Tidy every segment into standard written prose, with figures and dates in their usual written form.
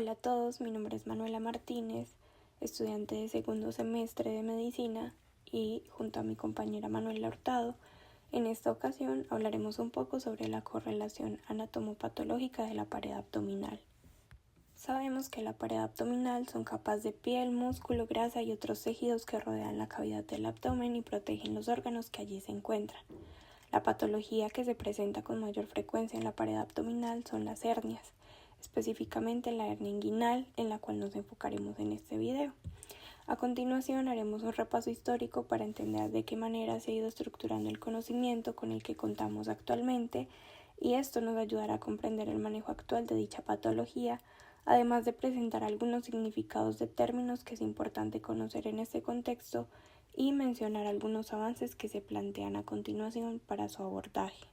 Hola a todos, mi nombre es Manuela Martínez, estudiante de segundo semestre de Medicina y junto a mi compañera Manuela Hurtado, en esta ocasión hablaremos un poco sobre la correlación anatomopatológica de la pared abdominal. Sabemos que la pared abdominal son capas de piel, músculo, grasa y otros tejidos que rodean la cavidad del abdomen y protegen los órganos que allí se encuentran. La patología que se presenta con mayor frecuencia en la pared abdominal son las hernias, específicamente la hernia inguinal, en la cual nos enfocaremos en este video. A continuación haremos un repaso histórico para entender de qué manera se ha ido estructurando el conocimiento con el que contamos actualmente, y esto nos ayudará a comprender el manejo actual de dicha patología, además de presentar algunos significados de términos que es importante conocer en este contexto y mencionar algunos avances que se plantean a continuación para su abordaje.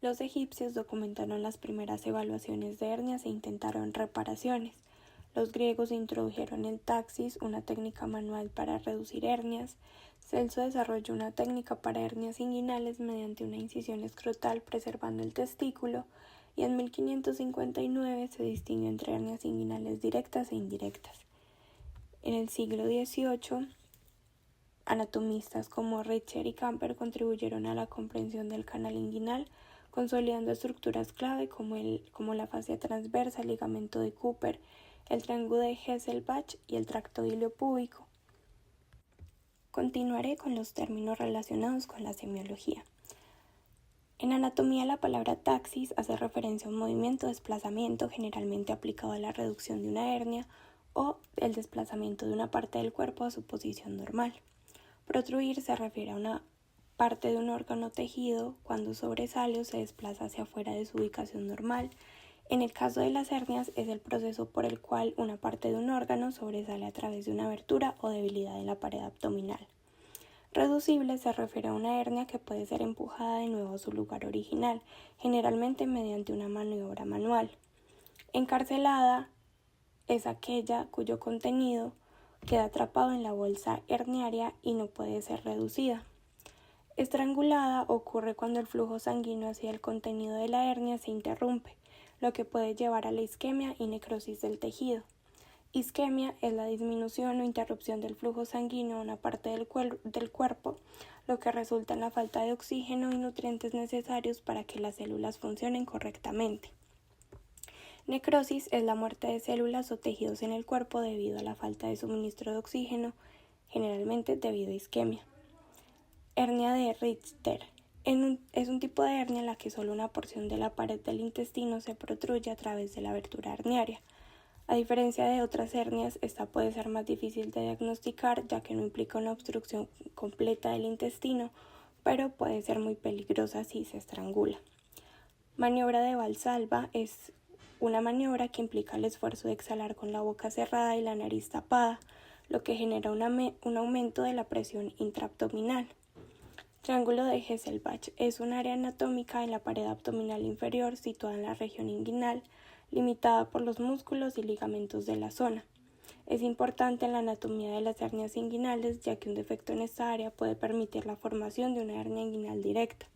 Los egipcios documentaron las primeras evaluaciones de hernias e intentaron reparaciones. Los griegos introdujeron el taxis, una técnica manual para reducir hernias. Celso desarrolló una técnica para hernias inguinales mediante una incisión escrotal preservando el testículo, y en 1559 se distingue entre hernias inguinales directas e indirectas. En el siglo XVIII, anatomistas como Richter y Camper contribuyeron a la comprensión del canal inguinal, consolidando estructuras clave como la fascia transversa, el ligamento de Cooper, el triángulo de Hesselbach y el tracto iliopúbico. Continuaré con los términos relacionados con la semiología. En anatomía, la palabra taxis hace referencia a un movimiento de desplazamiento generalmente aplicado a la reducción de una hernia o el desplazamiento de una parte del cuerpo a su posición normal. Protruir se refiere a una parte de un órgano o tejido cuando sobresale o se desplaza hacia afuera de su ubicación normal. En el caso de las hernias es el proceso por el cual una parte de un órgano sobresale a través de una abertura o debilidad en la pared abdominal. Reducible se refiere a una hernia que puede ser empujada de nuevo a su lugar original, generalmente mediante una maniobra manual. Encarcelada es aquella cuyo contenido queda atrapado en la bolsa herniaria y no puede ser reducida. Estrangulada ocurre cuando el flujo sanguíneo hacia el contenido de la hernia se interrumpe, lo que puede llevar a la isquemia y necrosis del tejido. Isquemia es la disminución o interrupción del flujo sanguíneo a una parte del cuerpo, lo que resulta en la falta de oxígeno y nutrientes necesarios para que las células funcionen correctamente. Necrosis es la muerte de células o tejidos en el cuerpo debido a la falta de suministro de oxígeno, generalmente debido a isquemia. Hernia de Richter es un tipo de hernia en la que solo una porción de la pared del intestino se protruye a través de la abertura herniaria. A diferencia de otras hernias, esta puede ser más difícil de diagnosticar ya que no implica una obstrucción completa del intestino, pero puede ser muy peligrosa si se estrangula. Maniobra de Valsalva es una maniobra que implica el esfuerzo de exhalar con la boca cerrada y la nariz tapada, lo que genera un aumento de la presión intraabdominal. Triángulo de Hesselbach es un área anatómica en la pared abdominal inferior situada en la región inguinal, limitada por los músculos y ligamentos de la zona. Es importante en la anatomía de las hernias inguinales, ya que un defecto en esta área puede permitir la formación de una hernia inguinal directa.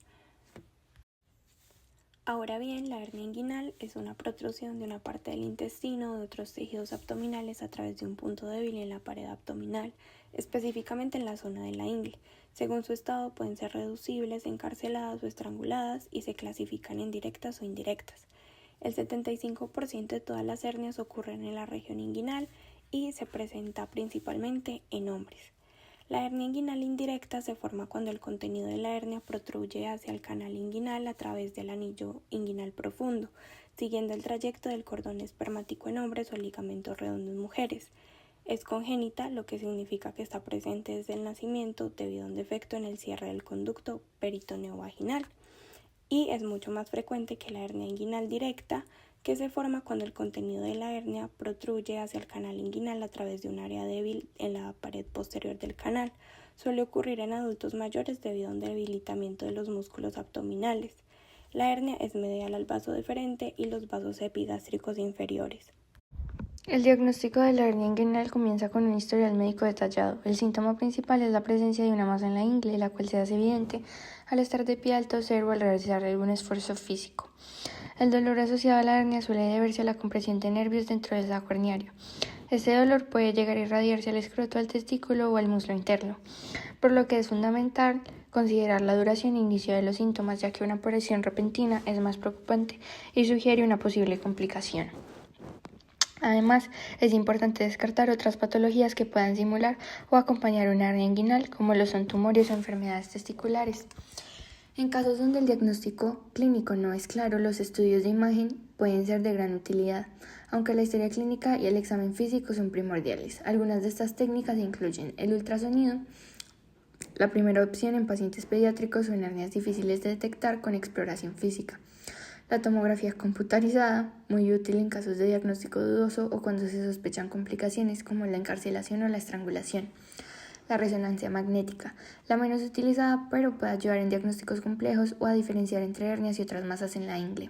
Ahora bien, la hernia inguinal es una protrusión de una parte del intestino o de otros tejidos abdominales a través de un punto débil en la pared abdominal, específicamente en la zona de la ingle. Según su estado pueden ser reducibles, encarceladas o estranguladas y se clasifican en directas o indirectas. El 75% de todas las hernias ocurren en la región inguinal y se presenta principalmente en hombres. La hernia inguinal indirecta se forma cuando el contenido de la hernia protruye hacia el canal inguinal a través del anillo inguinal profundo, siguiendo el trayecto del cordón espermático en hombres o el ligamento redondo en mujeres. Es congénita, lo que significa que está presente desde el nacimiento debido a un defecto en el cierre del conducto peritoneo-vaginal, y es mucho más frecuente que la hernia inguinal directa, que se forma cuando el contenido de la hernia protruye hacia el canal inguinal a través de un área débil en la pared posterior del canal. Suele ocurrir en adultos mayores debido a un debilitamiento de los músculos abdominales. La hernia es medial al vaso deferente y los vasos epigástricos inferiores. El diagnóstico de la hernia inguinal comienza con un historial médico detallado. El síntoma principal es la presencia de una masa en la ingle, la cual se hace evidente al estar de pie al toser o al realizar algún esfuerzo físico. El dolor asociado a la hernia suele deberse a la compresión de nervios dentro del saco herniario. Este dolor puede llegar a irradiarse al escroto, al testículo o al muslo interno, por lo que es fundamental considerar la duración e inicio de los síntomas, ya que una aparición repentina es más preocupante y sugiere una posible complicación. Además, es importante descartar otras patologías que puedan simular o acompañar una hernia inguinal, como lo son tumores o enfermedades testiculares. En casos donde el diagnóstico clínico no es claro, los estudios de imagen pueden ser de gran utilidad, aunque la historia clínica y el examen físico son primordiales. Algunas de estas técnicas incluyen el ultrasonido, la primera opción en pacientes pediátricos o en hernias difíciles de detectar con exploración física. La tomografía computarizada, muy útil en casos de diagnóstico dudoso o cuando se sospechan complicaciones como la encarcelación o la estrangulación. La resonancia magnética, la menos utilizada, pero puede ayudar en diagnósticos complejos o a diferenciar entre hernias y otras masas en la ingle.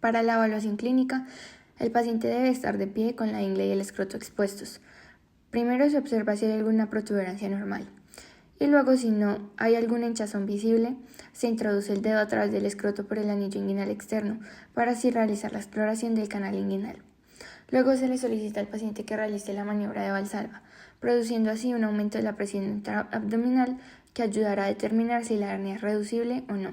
Para la evaluación clínica, el paciente debe estar de pie con la ingle y el escroto expuestos. Primero se observa si hay alguna protuberancia normal. Y luego, si no hay algún hinchazón visible, se introduce el dedo a través del escroto por el anillo inguinal externo para así realizar la exploración del canal inguinal. Luego se le solicita al paciente que realice la maniobra de Valsalva, produciendo así un aumento de la presión intraabdominal que ayudará a determinar si la hernia es reducible o no.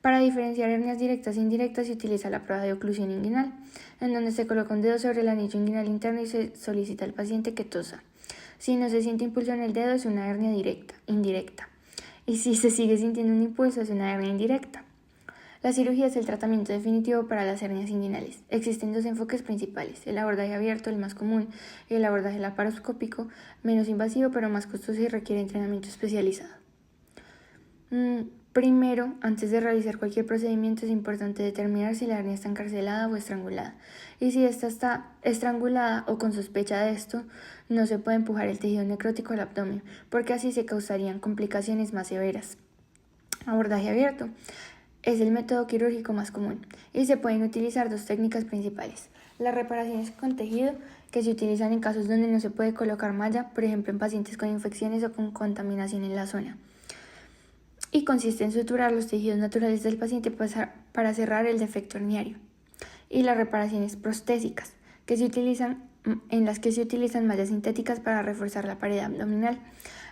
Para diferenciar hernias directas e indirectas se utiliza la prueba de oclusión inguinal, en donde se coloca un dedo sobre el anillo inguinal interno y se solicita al paciente que tosa. Si no se siente impulso en el dedo, es una hernia indirecta. Y si se sigue sintiendo un impulso, es una hernia indirecta. La cirugía es el tratamiento definitivo para las hernias inguinales. Existen dos enfoques principales: el abordaje abierto, el más común, y el abordaje laparoscópico, menos invasivo pero más costoso y requiere entrenamiento especializado. Primero, antes de realizar cualquier procedimiento, es importante determinar si la hernia está encarcelada o estrangulada. Y si ésta está estrangulada o con sospecha de esto, no se puede empujar el tejido necrótico al abdomen, porque así se causarían complicaciones más severas. Abordaje abierto es el método quirúrgico más común y se pueden utilizar dos técnicas principales: las reparaciones con tejido, que se utilizan en casos donde no se puede colocar malla, por ejemplo en pacientes con infecciones o con contaminación en la zona, y consiste en suturar los tejidos naturales del paciente para cerrar el defecto herniario; y las reparaciones prostésicas, en las que se utilizan mallas sintéticas para reforzar la pared abdominal.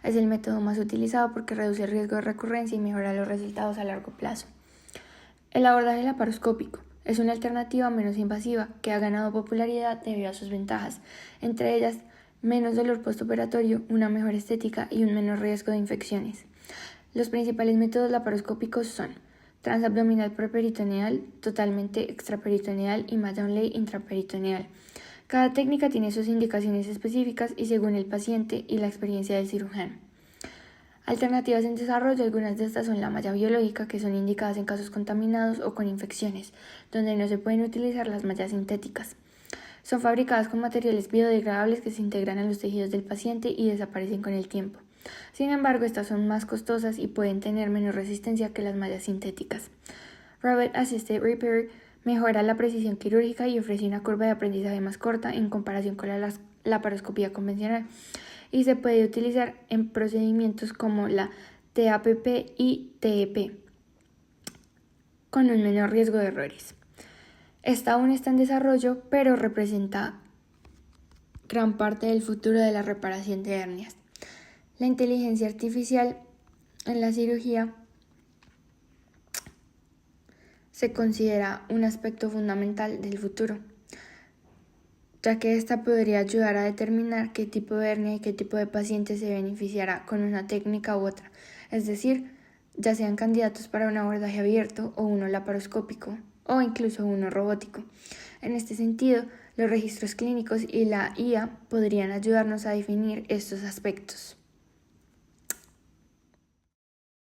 Es el método más utilizado porque reduce el riesgo de recurrencia y mejora los resultados a largo plazo. El abordaje laparoscópico es una alternativa menos invasiva que ha ganado popularidad debido a sus ventajas, entre ellas menos dolor postoperatorio, una mejor estética y un menor riesgo de infecciones. Los principales métodos laparoscópicos son transabdominal preperitoneal, totalmente extraperitoneal y malla Onley intraperitoneal. Cada técnica tiene sus indicaciones específicas y según el paciente y la experiencia del cirujano. Alternativas en desarrollo: algunas de estas son la malla biológica, que son indicadas en casos contaminados o con infecciones, donde no se pueden utilizar las mallas sintéticas. Son fabricadas con materiales biodegradables que se integran a los tejidos del paciente y desaparecen con el tiempo. Sin embargo, estas son más costosas y pueden tener menos resistencia que las mallas sintéticas. Robot Assisted Repair mejora la precisión quirúrgica y ofrece una curva de aprendizaje más corta en comparación con la laparoscopía convencional, y se puede utilizar en procedimientos como la TAPP y TEP, con un menor riesgo de errores. Esta aún está en desarrollo, pero representa gran parte del futuro de la reparación de hernias. La inteligencia artificial en la cirugía se considera un aspecto fundamental del futuro, ya que esta podría ayudar a determinar qué tipo de hernia y qué tipo de paciente se beneficiará con una técnica u otra, es decir, ya sean candidatos para un abordaje abierto o uno laparoscópico o incluso uno robótico. En este sentido, los registros clínicos y la IA podrían ayudarnos a definir estos aspectos.